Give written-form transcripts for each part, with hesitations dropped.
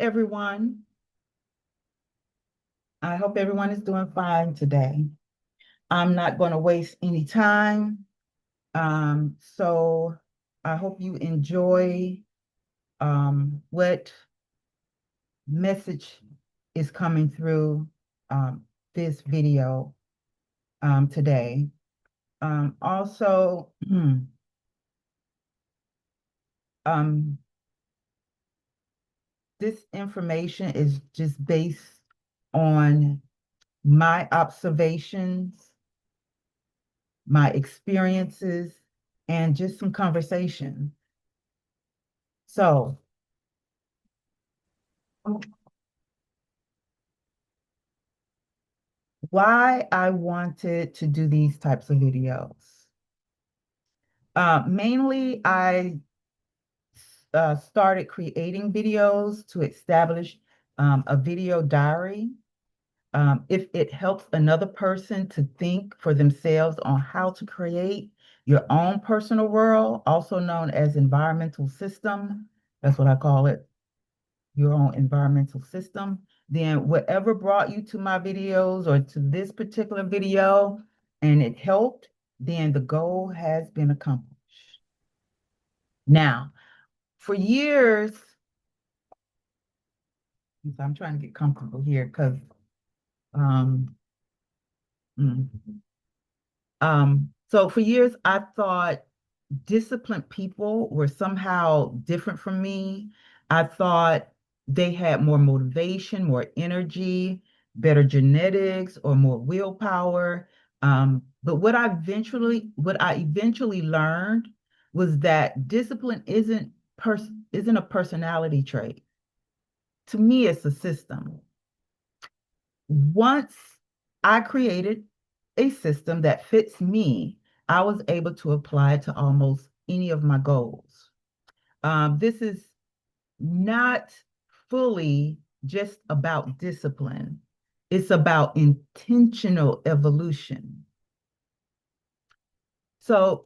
everyone. I hope everyone is doing fine today. I'm not going to waste any time. So I hope you enjoy what message is coming through this video today. Also, um, this information is just based on my observations, my experiences, and just some conversation. So, why I wanted to do these types of videos. Mainly, I started creating videos to establish a video diary. If it helps another person to think for themselves on how to create your own personal world, also known as environmental system, that's what I call it, your own environmental system, then whatever brought you to my videos or to this particular video and it helped, then the goal has been accomplished. Now, for years, I'm trying to get comfortable here because um, mm, so for years I thought disciplined people were somehow different from me. I thought they had more motivation, more energy, better genetics, or more willpower. But what I eventually learned was that discipline isn't a personality trait. To me, it's a system. Once I created a system that fits me, I was able to apply it to almost any of my goals. This is not fully just about discipline, it's about intentional evolution. So,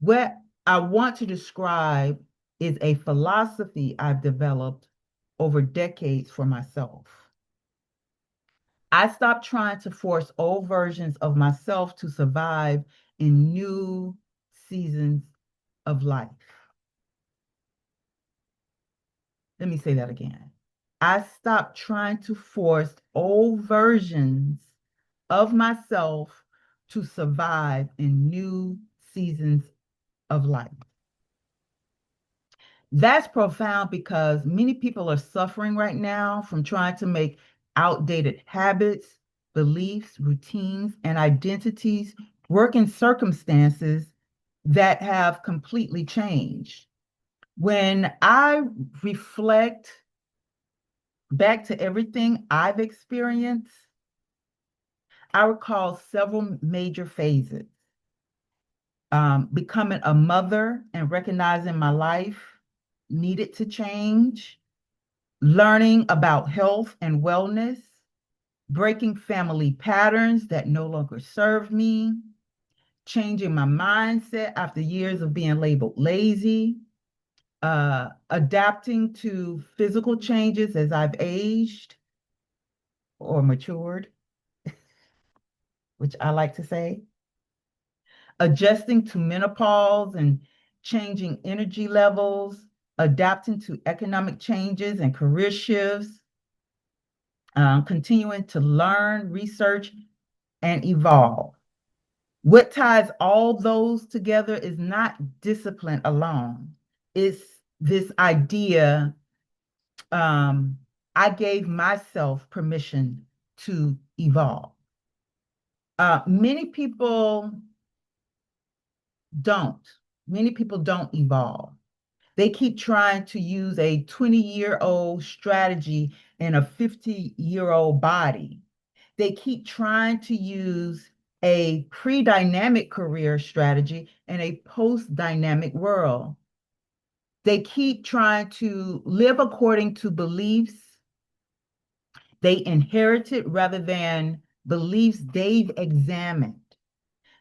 what I want to describe is a philosophy I've developed over decades for myself. I stopped trying to force old versions of myself to survive in new seasons of life. Let me say that again. I stopped trying to force old versions of myself to survive in new seasons of life. That's profound because many people are suffering right now from trying to make outdated habits, beliefs, routines, and identities work in circumstances that have completely changed. When I reflect back to everything I've experienced, I recall several major phases. Becoming a mother and recognizing my life needed to change, learning about health and wellness, breaking family patterns that no longer serve me, changing my mindset after years of being labeled lazy, adapting to physical changes as I've aged or matured, which I like to say, adjusting to menopause and changing energy levels, adapting to economic changes and career shifts, continuing to learn, research, and evolve. What ties all those together is not discipline alone. It's this idea I gave myself permission to evolve. Many people don't. Many people don't evolve. They keep trying to use a 20-year-old strategy in a 50-year-old body. They keep trying to use a pre-dynamic career strategy in a post-dynamic world. They keep trying to live according to beliefs they inherited rather than beliefs they've examined.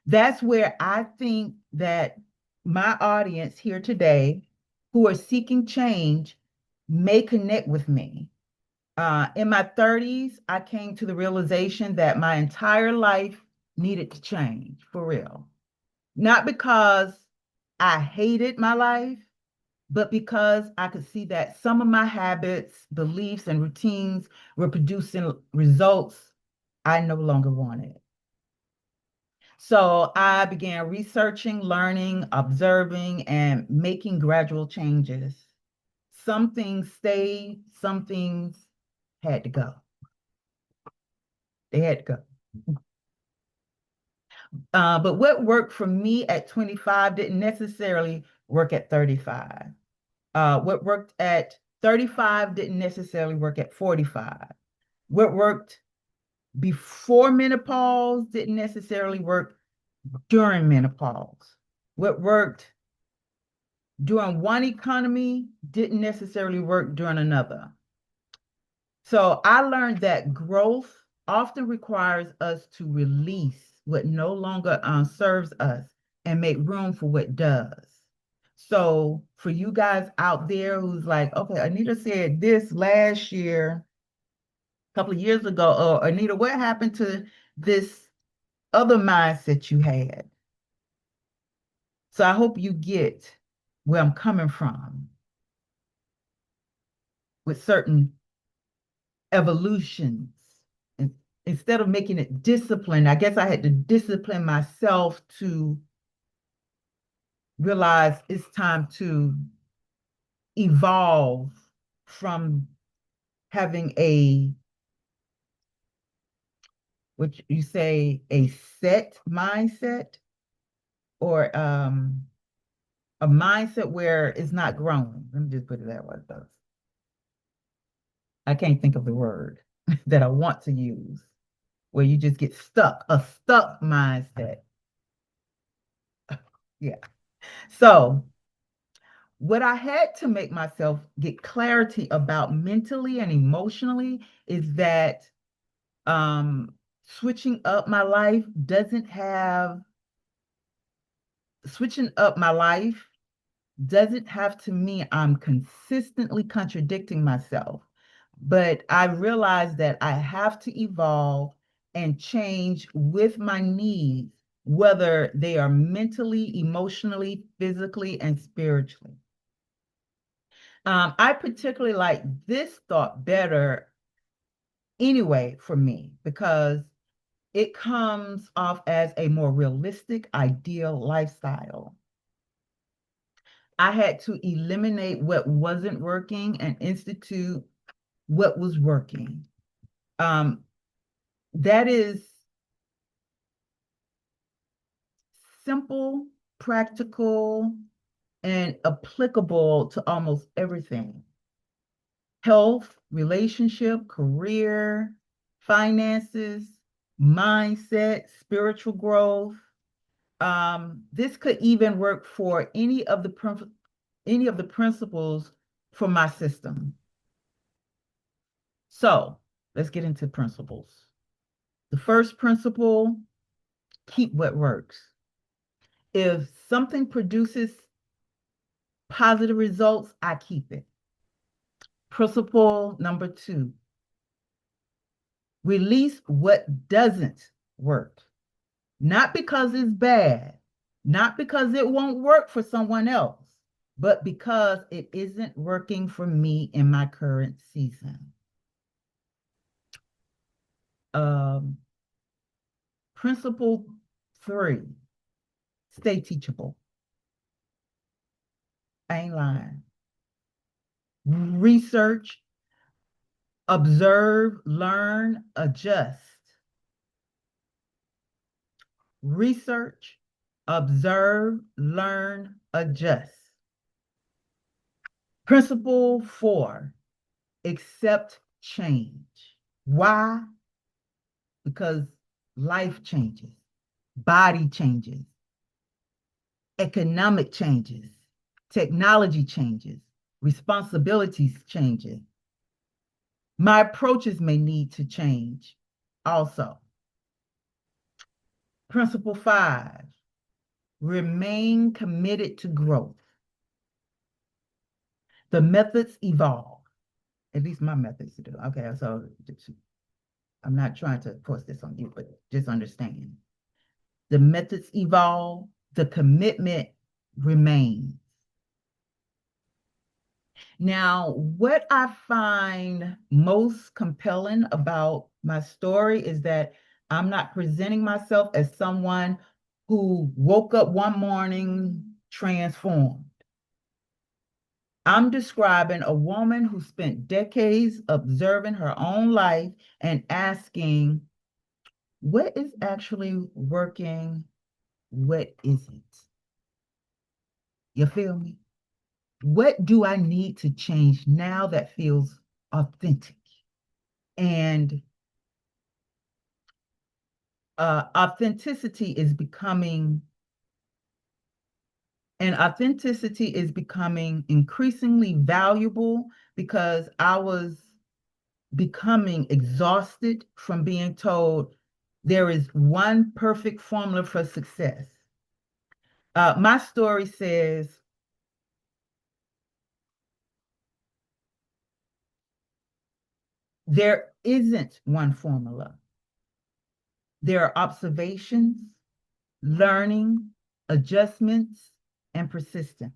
That's where I think that my audience here today who are seeking change may connect with me. In my 30s, I came to the realization that my entire life needed to change for real. Not because I hated my life, but because I could see that some of my habits, beliefs, and routines were producing results I no longer wanted. So I began researching, learning, observing, and making gradual changes. Some things stayed, some things had to go. They had to go. But what worked for me at 25 didn't necessarily work at 35. What worked at 35 didn't necessarily work at 45. What worked before menopause didn't necessarily work during menopause. What worked during one economy didn't necessarily work during another. So I learned that growth often requires us to release what no longer serves us and make room for what does. So for you guys out there who's like, okay, Anita said this last year, a couple of years ago, or Anita, what happened to this other mindset you had? So I hope you get where I'm coming from with certain evolutions. And instead of making it discipline, I guess I had to discipline myself to realize it's time to evolve from having what you say, a set mindset or a mindset where it's not grown. Let me just put it that way. I can't think of the word that I want to use, where you just get stuck, a stuck mindset. Yeah. So what I had to make myself get clarity about mentally and emotionally is that switching up my life doesn't have switching up my life doesn't have to mean I'm consistently contradicting myself, but I realize that I have to evolve and change with my needs, whether they are mentally, emotionally, physically, and spiritually. I particularly like this thought better anyway for me because it comes off as a more realistic, ideal lifestyle. I had to eliminate what wasn't working and institute what was working. That is simple, practical, and applicable to almost everything. Health, relationship, career, finances, mindset, spiritual growth. This could even work for any of the principles for my system. So let's get into principles. The first principle, keep what works. If something produces positive results, I keep it. Principle number two, release what doesn't work. Not because it's bad, not because it won't work for someone else, but because it isn't working for me in my current season. Um, Principle three, stay teachable. I ain't lying. Research, observe, learn, adjust. Research, observe, learn, adjust. Principle four, accept change. Why? Because life changes, body changes, economic changes, technology changes, responsibilities changes. My approaches may need to change also. Principle five, remain committed to growth. The methods evolve. At least my methods to do. Okay, so I'm not trying to force this on you, but just understand. The methods evolve, the commitment remains. Now, what I find most compelling about my story is that I'm not presenting myself as someone who woke up one morning transformed. I'm describing a woman who spent decades observing her own life and asking, what is actually working? What isn't? You feel me? What do I need to change now that feels authentic? And authenticity is becoming, increasingly valuable because I was becoming exhausted from being told there is one perfect formula for success. My story says there isn't one formula. There are observations, learning, adjustments, and persistence.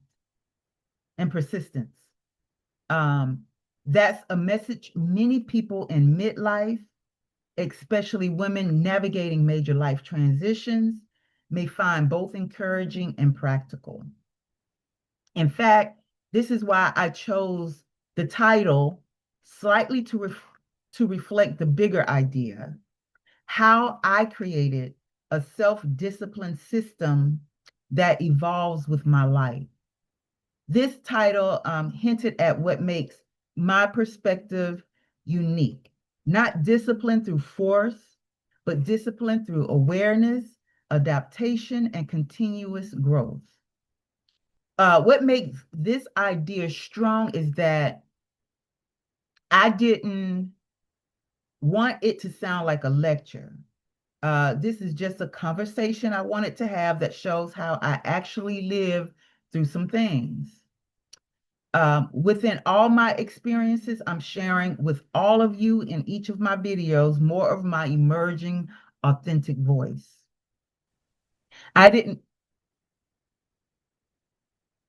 Um, that's a message many people in midlife, especially women navigating major life transitions, may find both encouraging and practical. In fact, this is why I chose the title slightly to reflect the bigger idea, how I created a self-disciplined system that evolves with my life. This title hinted at what makes my perspective unique, not discipline through force, but discipline through awareness, adaptation, and continuous growth. What makes this idea strong is that I didn't want it to sound like a lecture. This is just a conversation I wanted to have that shows how I actually live through some things. Within all my experiences, I'm sharing with all of you in each of my videos more of my emerging authentic voice. I didn't,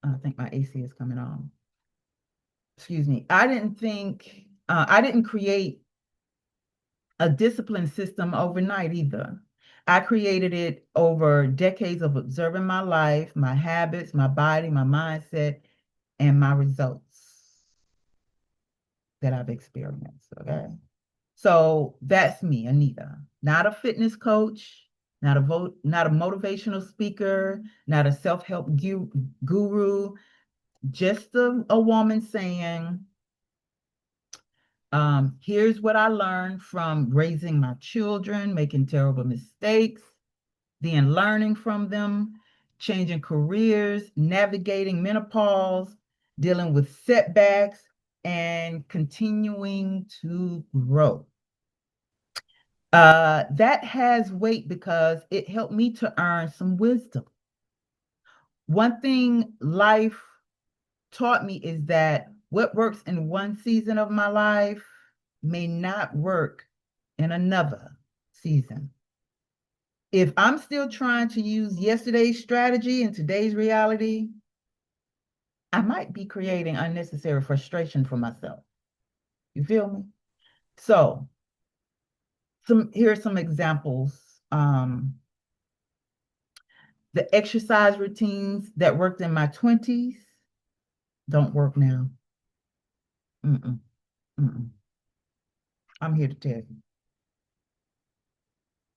I think my AC is coming on. Excuse me. I didn't create a discipline system overnight either. I created it over decades of observing my life, my habits, my body, my mindset, and my results that I've experienced. Okay. So that's me, Anita, not a fitness coach, not a motivational speaker, not a self-help guru, just a woman saying, here's what I learned from raising my children, making terrible mistakes, then learning from them, changing careers, navigating menopause, dealing with setbacks, and continuing to grow. That has weight because it helped me to earn some wisdom. One thing life taught me is that what works in one season of my life may not work in another season. If I'm still trying to use yesterday's strategy in today's reality, I might be creating unnecessary frustration for myself. You feel me? So, here are some examples. The exercise routines that worked in my 20s don't work now. Mm-mm, mm-mm. I'm here to tell you,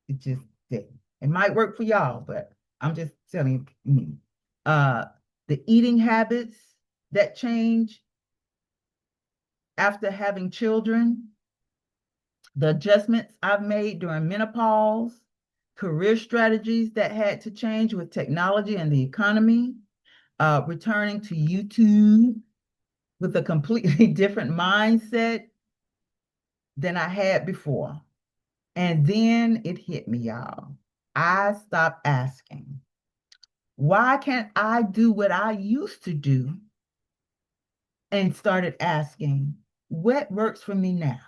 it just didn't. It might work for y'all, but I'm just telling you me. Uh, the eating habits that change after having children, the adjustments I've made during menopause, career strategies that had to change with technology and the economy, returning to YouTube with a completely different mindset than I had before. And then it hit me, y'all. I stopped asking, why can't I do what I used to do? And started asking, what works for me now?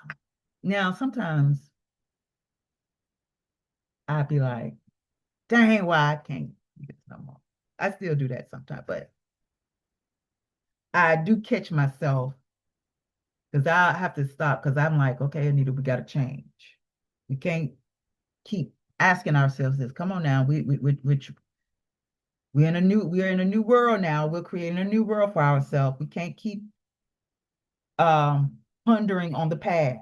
Now, sometimes I'd be like, dang, why I can't do this no more. I still do that sometimes, but I do catch myself because I have to stop because I'm like, okay, Anita, we got to change. We can't keep asking ourselves this. Come on now, we're in a new world now. We're creating a new world for ourselves. We can't keep pondering on the past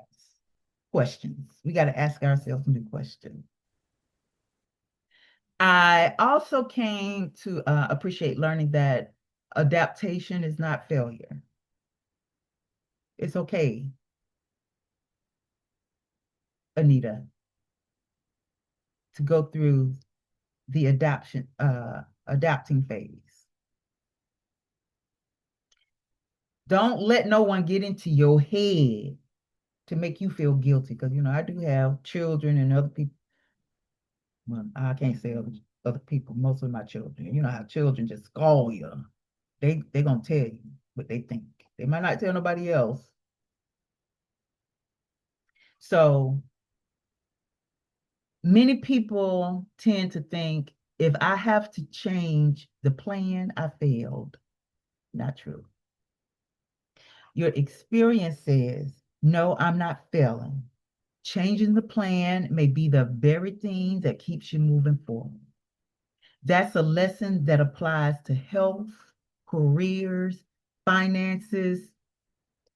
questions. We got to ask ourselves new questions. I also came to appreciate learning that adaptation is not failure. It's okay, Anita, to go through the adapting phase. Don't let no one get into your head to make you feel guilty. Because, I do have children and other people. Well, I can't say other people, most of my children. You know how children just scold you. They gonna tell you what they think. They might not tell nobody else. So many people tend to think if I have to change the plan, I failed. Not true. Your experience says, no, I'm not failing. Changing the plan may be the very thing that keeps you moving forward. That's a lesson that applies to health, careers, finances,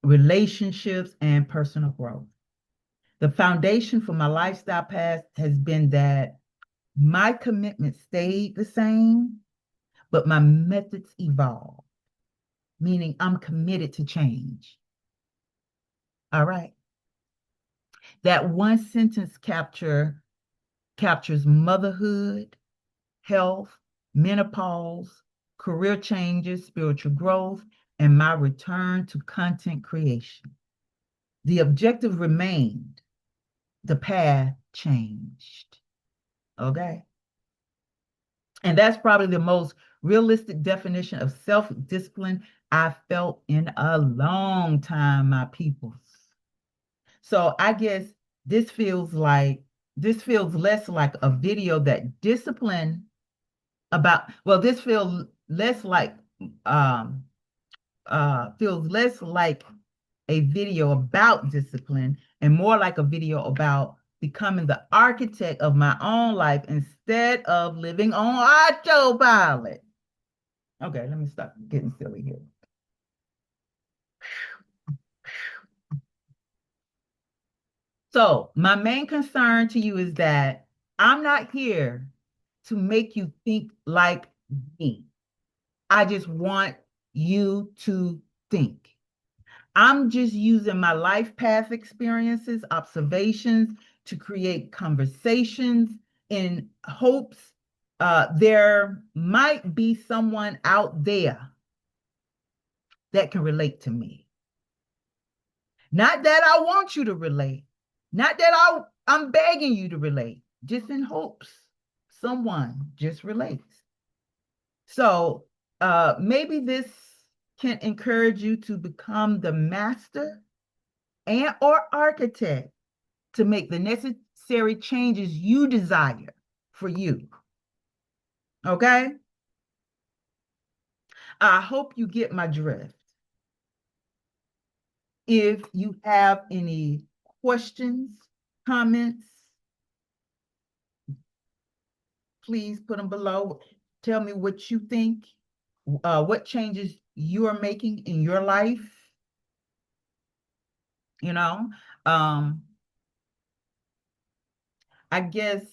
relationships, and personal growth. The foundation for my lifestyle path has been that my commitment stayed the same, but my methods evolved, meaning I'm committed to change. All right. That one sentence captures motherhood, health, menopause, career changes, spiritual growth, and my return to content creation. The objective remained, the path changed. Okay. And that's probably the most realistic definition of self-discipline I felt in a long time, my peoples. So I guess this feels less like a video that discipline about, well, this um feels less like a video about discipline and more like a video about becoming the architect of my own life instead of living on autopilot. Okay, let me stop getting silly here. So, my main concern to you is that I'm not here to make you think like me. I just want you to think. I'm just using my life path experiences, observations to create conversations in hopes there might be someone out there that can relate to me. Not that I want you to relate, not that I'm begging you to relate, just in hopes someone just relates. So maybe this can encourage you to become the master and or architect to make the necessary changes you desire for you. Okay? I hope you get my drift. If you have any questions, comments, please put them below. Tell me what you think, what changes you are making in your life. You know, I guess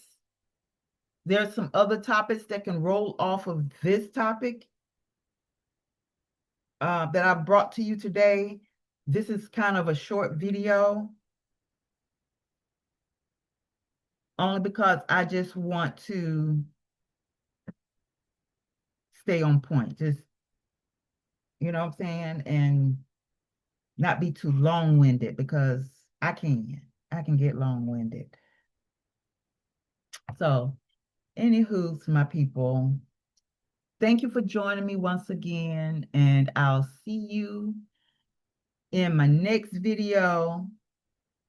there's some other topics that can roll off of this topic that I brought to you today. This is kind of a short video, only because I just want to stay on point. Just, you know what I'm saying? And not be too long-winded because I can get long-winded. So, anywho, my people, thank you for joining me once again, and I'll see you in my next video.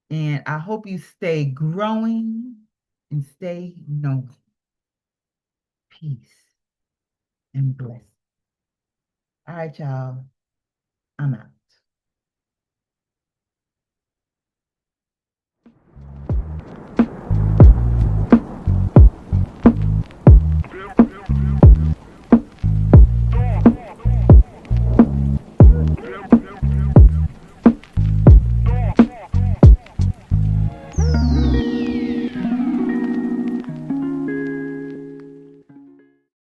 And I hope you stay growing and stay knowing. Peace and blessing. All right, y'all. I'm out.